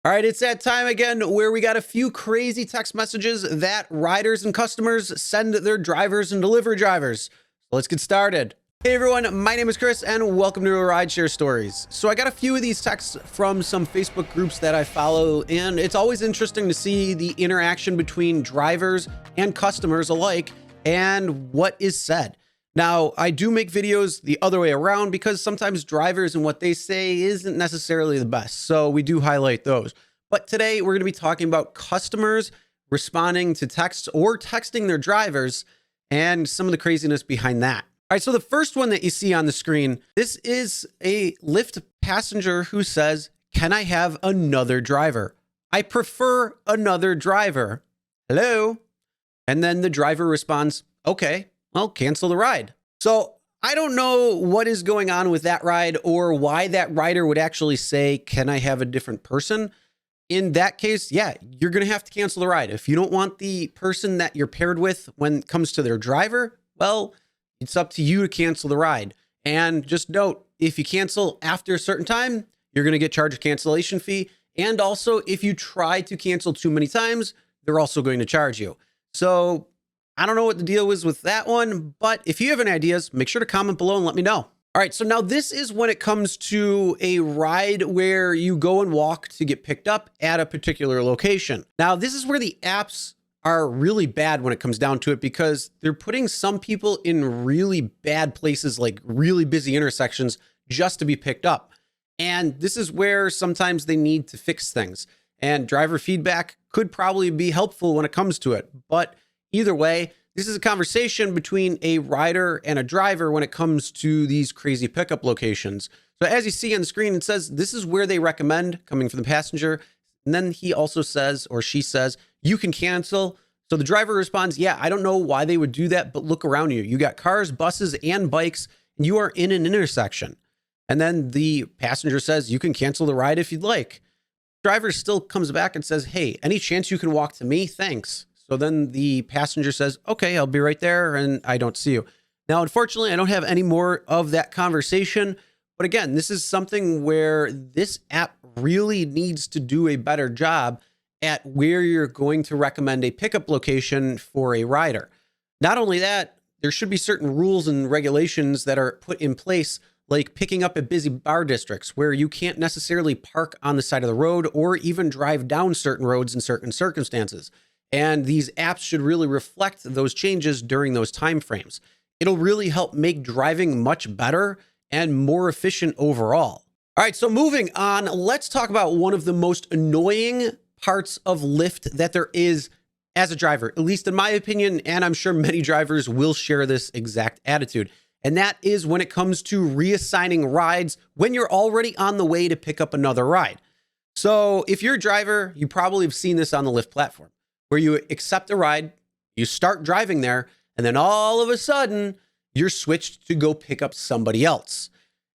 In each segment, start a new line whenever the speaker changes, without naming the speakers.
All right, it's that time again where we got a few crazy text messages that riders and customers send their drivers and delivery drivers. So let's get started. Hey everyone, my name is Chris and welcome to Rideshare Stories. So I got a few of these texts from some Facebook groups that I follow, and it's always interesting to see the interaction between drivers and customers alike and what is said. Now, I do make videos the other way around because sometimes drivers and what they say isn't necessarily the best. So we do highlight those. But today we're going to be talking about customers responding to texts or texting their drivers and some of the craziness behind that. All right, so the first one that you see on the screen, this is a Lyft passenger who says, "Can I have another driver? I prefer another driver. Hello?" And then the driver responds, "Okay. Well, cancel the ride." So I don't know what is going on with that ride or why that rider would actually say, "Can I have a different person?" In that case, yeah, you're going to have to cancel the ride. If you don't want the person that you're paired with when it comes to their driver, well, it's up to you to cancel the ride. And just note, if you cancel after a certain time, you're going to get charged a cancellation fee. And also, if you try to cancel too many times, they're also going to charge you. So I don't know what the deal is with that one, but if you have any ideas, make sure to comment below and let me know. All right, so now this is when it comes to a ride where you go and walk to get picked up at a particular location. Now, this is where the apps are really bad when it comes down to it because they're putting some people in really bad places, like really busy intersections, just to be picked up. And this is where sometimes they need to fix things. And driver feedback could probably be helpful when it comes to it. But either way, this is a conversation between a rider and a driver when it comes to these crazy pickup locations. So as you see on the screen, it says this is where they recommend, coming from the passenger. And then he also says, or she says, "You can cancel." So the driver responds, "Yeah, I don't know why they would do that, but look around you. You got cars, buses, and bikes, and you are in an intersection." And then the passenger says, "You can cancel the ride if you'd like." Driver still comes back and says, "Hey, any chance you can walk to me? Thanks." So then the passenger says, "Okay, I'll be right there," and I don't see you. Now, unfortunately, I don't have any more of that conversation. But again, this is something where this app really needs to do a better job at where you're going to recommend a pickup location for a rider. Not only that, there should be certain rules and regulations that are put in place, like picking up at busy bar districts where you can't necessarily park on the side of the road or even drive down certain roads in certain circumstances. And these apps should really reflect those changes during those time frames. It'll really help make driving much better and more efficient overall. All right, so moving on, let's talk about one of the most annoying parts of Lyft that there is as a driver, at least in my opinion, and I'm sure many drivers will share this exact attitude. And that is when it comes to reassigning rides when you're already on the way to pick up another ride. So if you're a driver, you probably have seen this on the Lyft platform, where you accept a ride, you start driving there, and then all of a sudden, you're switched to go pick up somebody else.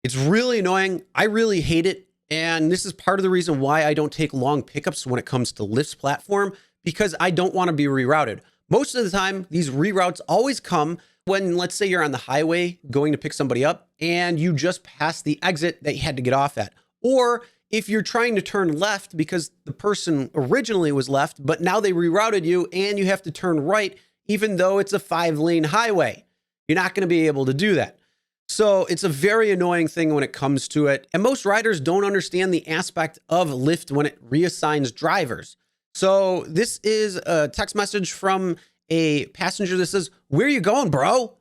It's really annoying. I really hate it. And this is part of the reason why I don't take long pickups when it comes to Lyft's platform, because I don't want to be rerouted. Most of the time, these reroutes always come when, let's say you're on the highway going to pick somebody up and you just passed the exit that you had to get off at. Or if you're trying to turn left because the person originally was left, but now they rerouted you and you have to turn right, even though it's a 5-lane highway. You're not going to be able to do that. So it's a very annoying thing when it comes to it. And most riders don't understand the aspect of Lyft when it reassigns drivers. So this is a text message from a passenger that says, "Where are you going, bro?"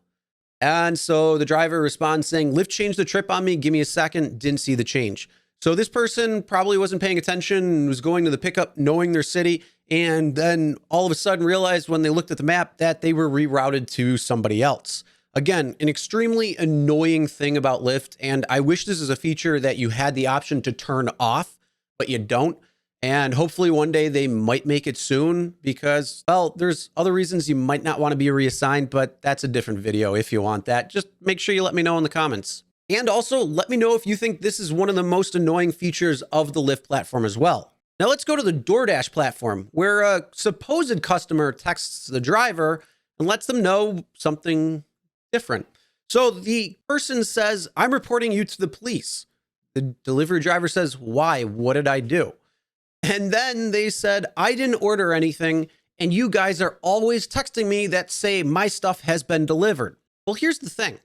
And so the driver responds saying, "Lyft changed the trip on me. Give me a second. Didn't see the change." So this person probably wasn't paying attention, was going to the pickup, knowing their city, and then all of a sudden realized when they looked at the map that they were rerouted to somebody else. Again, an extremely annoying thing about Lyft, and I wish this is a feature that you had the option to turn off, but you don't. And hopefully one day they might make it soon because, well, there's other reasons you might not want to be reassigned, but that's a different video if you want that. Just make sure you let me know in the comments. And also let me know if you think this is one of the most annoying features of the Lyft platform as well. Now let's go to the DoorDash platform where a supposed customer texts the driver and lets them know something different. So the person says, "I'm reporting you to the police." The delivery driver says, "Why? What did I do?" And then they said, I didn't order anything, and you guys are always texting me that say my stuff has been delivered. Well, here's the thing.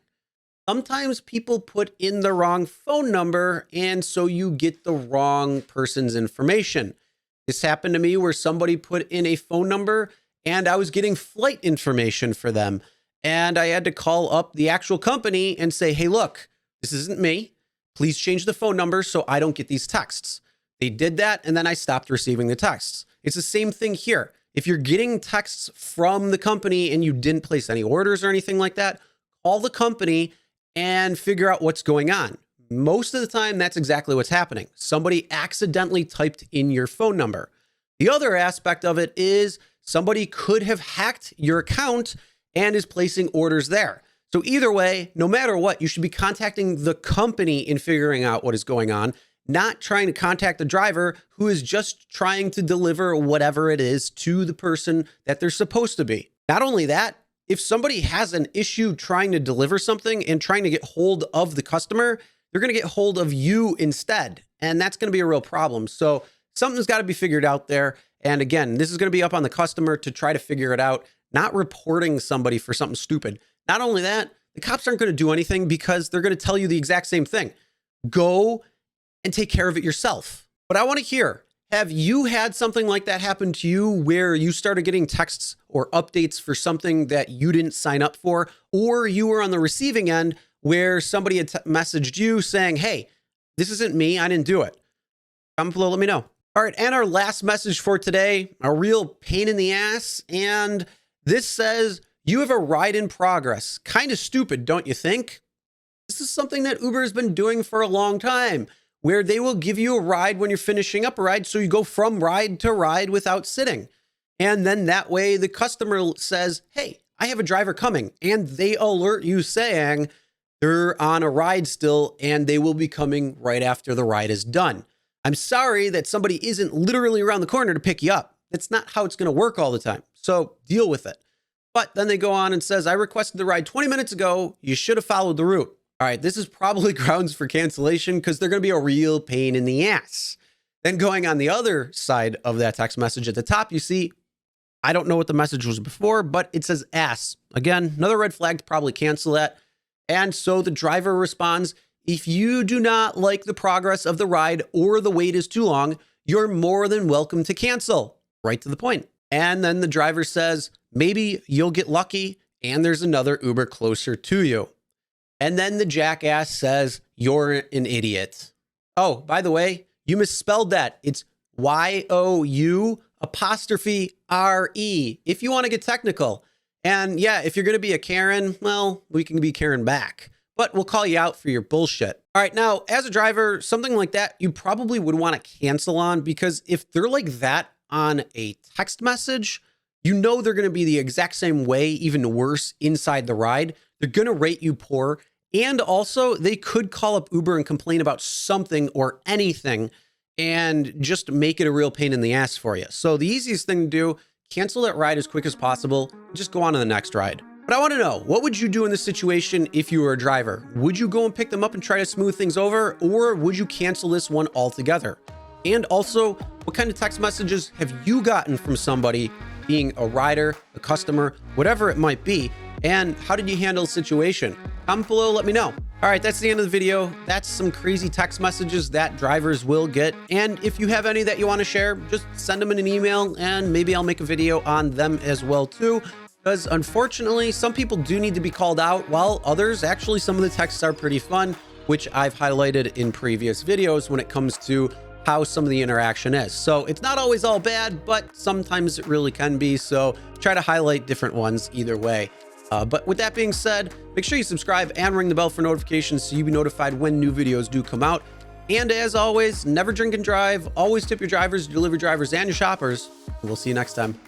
Sometimes people put in the wrong phone number, and so you get the wrong person's information. This happened to me where somebody put in a phone number and I was getting flight information for them. And I had to call up the actual company and say, hey, look, this isn't me. Please change the phone number so I don't get these texts. They did that, and then I stopped receiving the texts. It's the same thing here. If you're getting texts from the company and you didn't place any orders or anything like that, call the company and figure out what's going on. Most of the time, that's exactly what's happening. Somebody accidentally typed in your phone number. The other aspect of it is somebody could have hacked your account and is placing orders there. So either way, no matter what, you should be contacting the company and figuring out what is going on, not trying to contact the driver who is just trying to deliver whatever it is to the person that they're supposed to be. Not only that, if somebody has an issue trying to deliver something and trying to get hold of the customer, they're going to get hold of you instead. And that's going to be a real problem. So something's got to be figured out there. And again, this is going to be up on the customer to try to figure it out, not reporting somebody for something stupid. Not only that, the cops aren't going to do anything because they're going to tell you the exact same thing. Go and take care of it yourself. But I want to hear, have you had something like that happen to you where you started getting texts or updates for something that you didn't sign up for, or you were on the receiving end where somebody had messaged you saying, hey, this isn't me, I didn't do it? Comment below, let me know. All right, and our last message for today, a real pain in the ass. And this says, you have a ride in progress. Kind of stupid, don't you think? This is something that Uber has been doing for a long time, where they will give you a ride when you're finishing up a ride. So you go from ride to ride without sitting. And then that way the customer says, hey, I have a driver coming. And they alert you saying they're on a ride still and they will be coming right after the ride is done. I'm sorry that somebody isn't literally around the corner to pick you up. That's not how it's going to work all the time. So deal with it. But then they go on and says, I requested the ride 20 minutes ago. You should have followed the route. All right, this is probably grounds for cancellation because they're going to be a real pain in the ass. Then going on the other side of that text message at the top, you see, I don't know what the message was before, but it says ass. Again, another red flag to probably cancel that. And so the driver responds, if you do not like the progress of the ride or the wait is too long, you're more than welcome to cancel. Right to the point. And then the driver says, maybe you'll get lucky and there's another Uber closer to you. And then the jackass says, you're an idiot. Oh, by the way, you misspelled that. It's Y-O-U apostrophe R-E, if you want to get technical. And yeah, if you're going to be a Karen, well, we can be Karen back, but we'll call you out for your bullshit. All right. Now, as a driver, something like that, you probably would want to cancel on, because if they're like that on a text message, you know they're going to be the exact same way, even worse inside the ride. They're going to rate you poor. And also, they could call up Uber and complain about something or anything and just make it a real pain in the ass for you. So the easiest thing to do, cancel that ride as quick as possible. Just go on to the next ride. But I want to know, what would you do in this situation if you were a driver? Would you go and pick them up and try to smooth things over, or would you cancel this one altogether? And also, what kind of text messages have you gotten from somebody, being a rider, a customer, whatever it might be? And how did you handle the situation? Comment below, let me know. All right, that's the end of the video. That's some crazy text messages that drivers will get. And if you have any that you want to share, just send them in an email and maybe I'll make a video on them as well too. Because unfortunately, some people do need to be called out, while others, actually some of the texts are pretty fun, which I've highlighted in previous videos when it comes to how some of the interaction is. So it's not always all bad, but sometimes it really can be. So try to highlight different ones either way. But with that being said, make sure you subscribe and ring the bell for notifications so you'll be notified when new videos do come out. And as always, never drink and drive. Always tip your drivers, delivery drivers, and your shoppers. We'll see you next time.